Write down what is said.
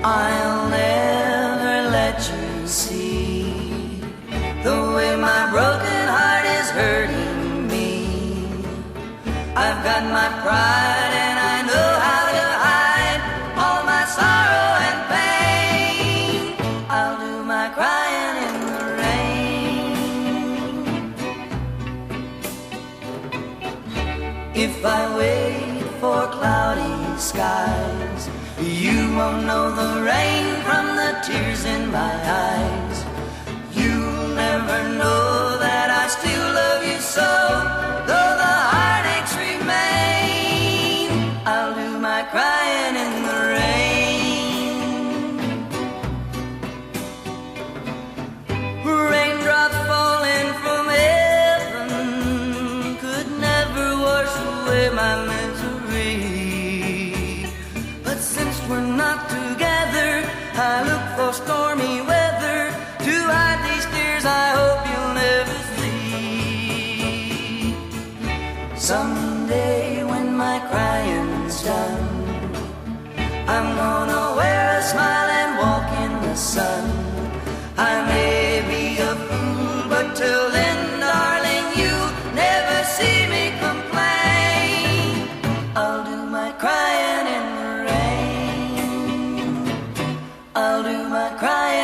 I'll never let you see the way my broken heart is hurting me. I've got my pride and I know how to hide all my sorrow and pain. I'll do my crying in the rain. If I wait for cloudy skies, you won't know the rain from the tears in my eyes. You'll never know that I still love you so, though the heartaches remain. I'll do my crying in the rain. Raindrops falling from heaven could never wash away my misery. Since we're not together, I look for stormy weather to hide these tears I hope you'll never see. Someday when my crying's done, I'm gonna wear a smile and walk in the sun. I may be a fool, but till then, darling, you'll never see me complain. I'll do my crying in the rain. I'll do my crying.